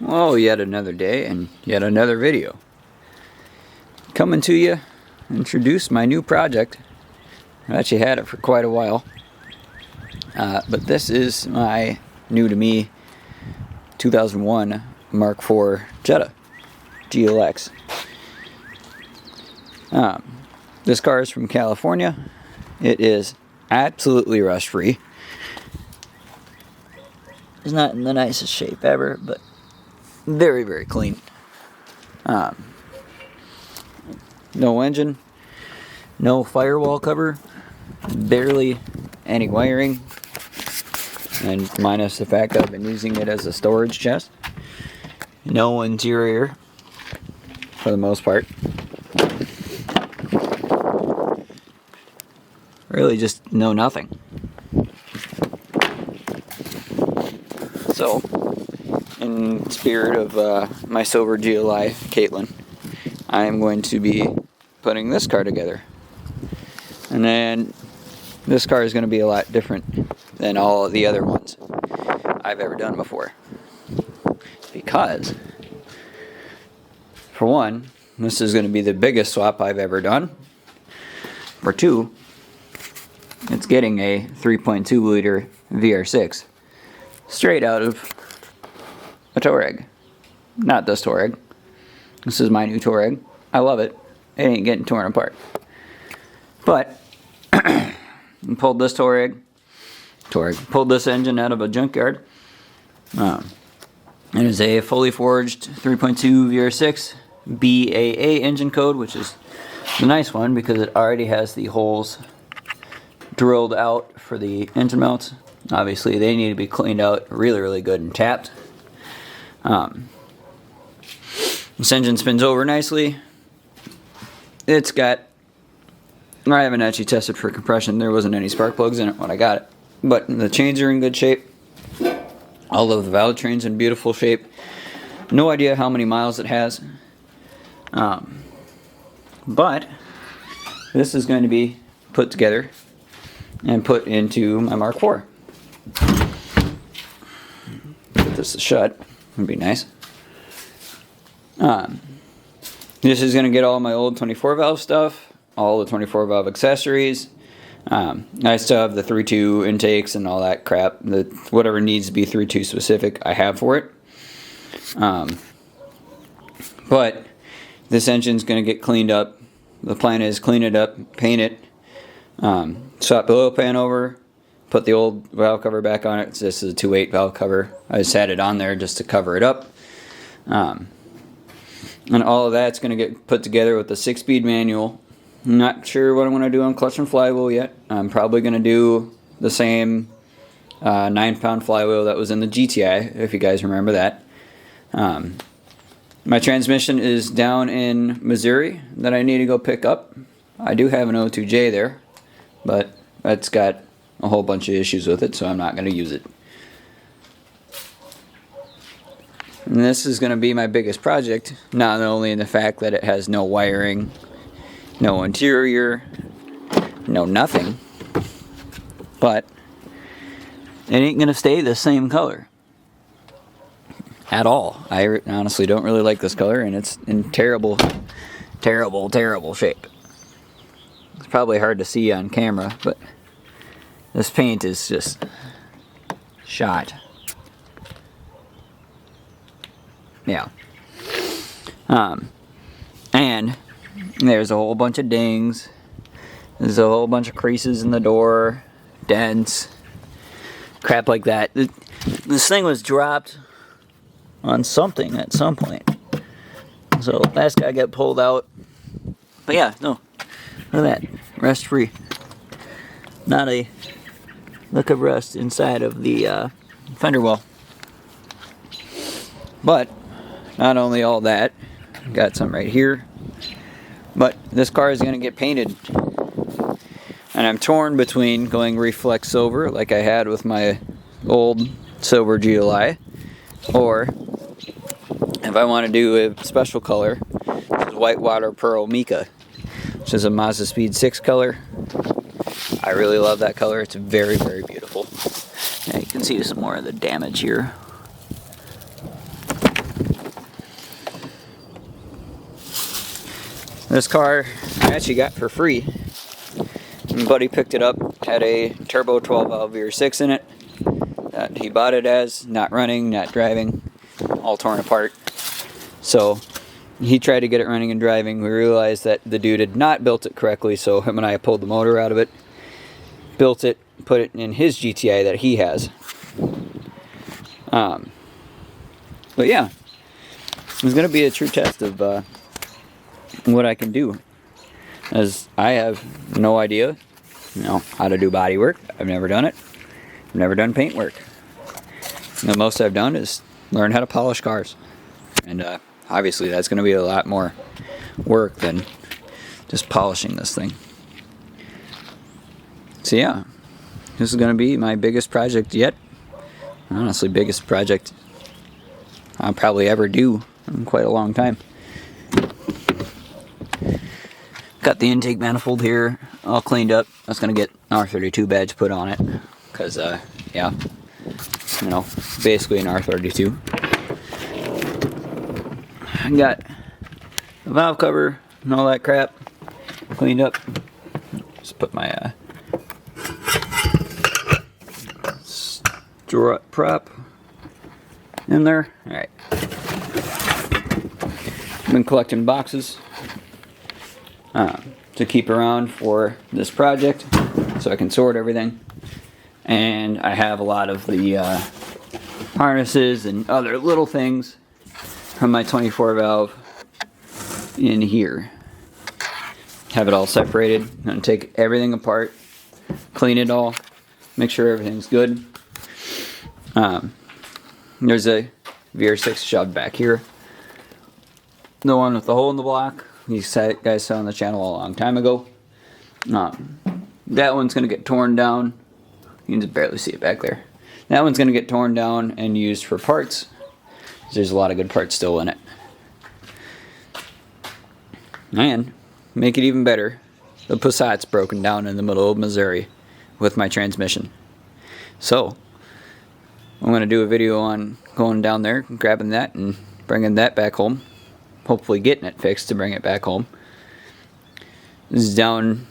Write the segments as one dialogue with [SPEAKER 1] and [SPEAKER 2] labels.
[SPEAKER 1] Well, yet another day and yet another video. Coming to you, introduce my new project. I've actually had it for quite a while. But this is my new to me 2001 Mark IV Jetta GLX. This car is from California. It is absolutely rust free. It's not in the nicest shape ever, but very, very clean. No engine, no firewall cover, barely any wiring, and minus the fact that I've been using it as a storage chest. No interior, for the most part. Really just no nothing. So, in spirit of my silver GLI, Caitlin, I am going to be putting this car together. And then this car is going to be a lot different than all of the other ones I've ever done before. Because, for one, this is going to be the biggest swap I've ever done. For two, it's getting a 3.2 liter VR6 straight out of a Touareg. Not this Touareg. This is my new Touareg. I love it. It ain't getting torn apart. But I pulled this pulled this engine out of a junkyard. It is a fully forged 3.2 VR6 BAA engine code, which is the nice one because it already has the holes drilled out for the engine mounts. Obviously, they need to be cleaned out really, really good and tapped. This engine spins over nicely. It's got, I haven't actually tested for compression. There wasn't any spark plugs in it when I got it. But the chains are in good shape. All of the valve trains in beautiful shape. No idea how many miles it has. But this is going to be put together and put into my Mark IV. Put this shut. Would be nice. This is going to get all my old 24 valve stuff, all the 24 valve accessories. I still have the 3.2 intakes and all that crap. Whatever needs to be 3.2 specific, I have for it. But this engine's going to get cleaned up. The plan is clean it up, paint it, swap the oil pan over, put the old valve cover back on it. This is a 2.8 valve cover. I just had it on there just to cover it up. And all of that's going to get put together with the 6-speed manual. I'm not sure what I'm going to do on clutch and flywheel yet. I'm probably going to do the same 9-pound flywheel that was in the GTI, if you guys remember that. My transmission is down in Missouri that I need to go pick up. I do have an 02J there, but it's got a whole bunch of issues with it, so I'm not going to use it. And this is going to be my biggest project, not only in the fact that it has no wiring, no interior, no nothing, but it ain't going to stay the same color at all. I honestly don't really like this color, and it's in terrible, terrible, terrible shape. It's probably hard to see on camera, but this paint is just shot. Yeah. And there's a whole bunch of dings. There's a whole bunch of creases in the door, dents, crap like that. This thing was dropped on something at some point. So last guy got pulled out. But yeah, no. Look at that. Rust free. Not a lick of rust inside of the fender well. But not only all that, got some right here, but this car is going to get painted. And I'm torn between going reflex silver like I had with my old silver GLI, or if I want to do a special color, this is Whitewater Pearl Mica, which is a Mazda Speed 6 color. I really love that color. It's very, very beautiful. Yeah, you can see some more of the damage here. This car I actually got for free. My buddy picked it up, had a turbo 12 valve VR6 in it. He bought it as, not running, not driving, all torn apart. So he tried to get it running and driving. We realized that the dude had not built it correctly, so him and I pulled the motor out of it, built it, put it in his GTI that he has. But yeah, it's going to be a true test of what I can do, as I have no idea, how to do body work. I've never done it. I've never done paint work. The most I've done is learn how to polish cars, and obviously that's going to be a lot more work than just polishing this thing. So yeah, this is going to be my biggest project yet. Honestly, biggest project I'll probably ever do in quite a long time. Got the intake manifold here all cleaned up. I was going to get an R32 badge put on it, because yeah, basically an R32. I got the valve cover and all that crap cleaned up. Just put my strut prop in there. Alright. I've been collecting boxes to keep around for this project so I can sort everything. And I have a lot of the harnesses and other little things from my 24 valve in here. Have it all separated. I'm going to take everything apart, clean it all, make sure everything's good. There's a VR6 shoved back here. The one with the hole in the block, you guys saw on the channel a long time ago. That one's going to get torn down. You can just barely see it back there. That one's going to get torn down and used for parts. There's a lot of good parts still in it. And make it even better, the Passat's broken down in the middle of Missouri with my transmission. So I'm going to do a video on going down there, grabbing that and bringing that back home. Hopefully getting it fixed to bring it back home. This is down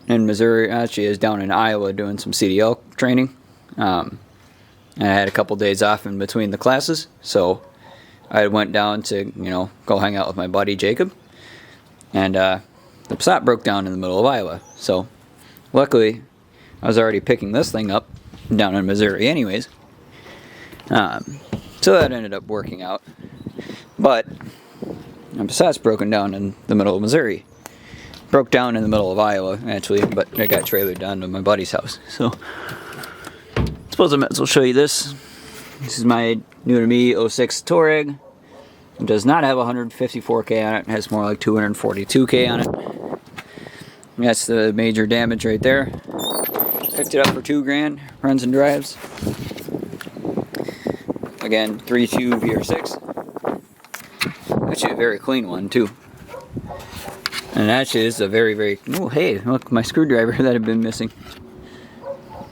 [SPEAKER 1] in Missouri. Actually, is down in Iowa doing some CDL training. And I had a couple days off in between the classes, so I went down to go hang out with my buddy Jacob. And the Passat broke down in the middle of Iowa. So luckily, I was already picking this thing up down in Missouri anyways. So that ended up working out. But the Passat's broken down in the middle of Missouri. Broke down in the middle of Iowa, actually, but it got trailered down to my buddy's house. So I suppose I might as well show you this. This is my new to me 06 Touareg. It does not have 154K on it. It has more like 242K on it. That's the major damage right there. Picked it up for $2 grand. Runs and drives. Again, 3.2 VR6. Actually a very clean one too. And actually is a very, very... Oh, hey, look, my screwdriver that had been missing.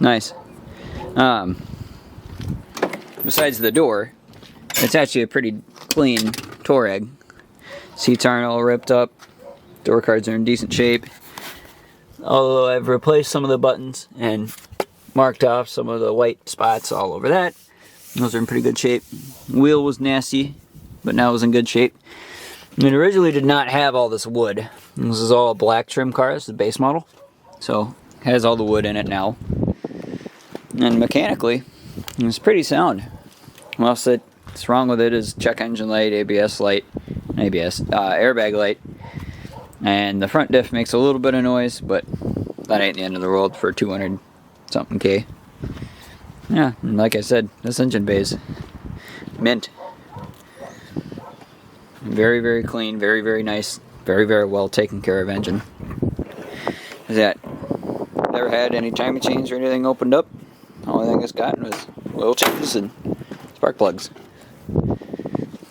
[SPEAKER 1] Nice. Besides the door, it's actually a pretty clean Touareg. Seats aren't all ripped up. Door cards are in decent shape. Although I've replaced some of the buttons and marked off some of the white spots all over that. Those are in pretty good shape. Wheel was nasty, but now it's in good shape. It originally did not have all this wood. This is all a black trim car. This is the base model. So it has all the wood in it now. And mechanically, it's pretty sound. What else that's wrong with it is check engine light, ABS light, airbag light. And the front diff makes a little bit of noise, but that ain't the end of the world for 200 something K. Yeah, and like I said, this engine bay is mint. Very, very clean, very, very nice, very, very well taken care of engine. That never had any timing chains or anything opened up. The only thing it's gotten was oil changes and spark plugs.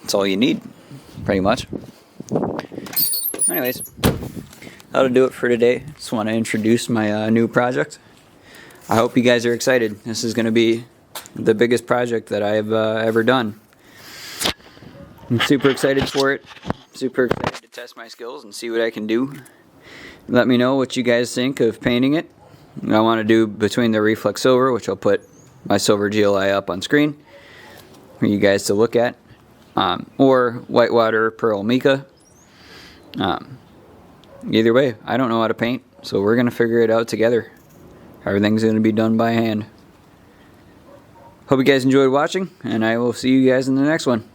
[SPEAKER 1] That's all you need, pretty much. Anyways, that'll do it for today. Just want to introduce my new project. I hope you guys are excited. This is going to be the biggest project that I've ever done. I'm super excited for it. Super excited to test my skills and see what I can do. Let me know what you guys think of painting it. I want to do between the reflex silver, which I'll put my silver GLI up on screen for you guys to look at, or whitewater pearl mica. Either way, I don't know how to paint, so we're going to figure it out together. Everything's going to be done by hand. Hope you guys enjoyed watching, and I will see you guys in the next one.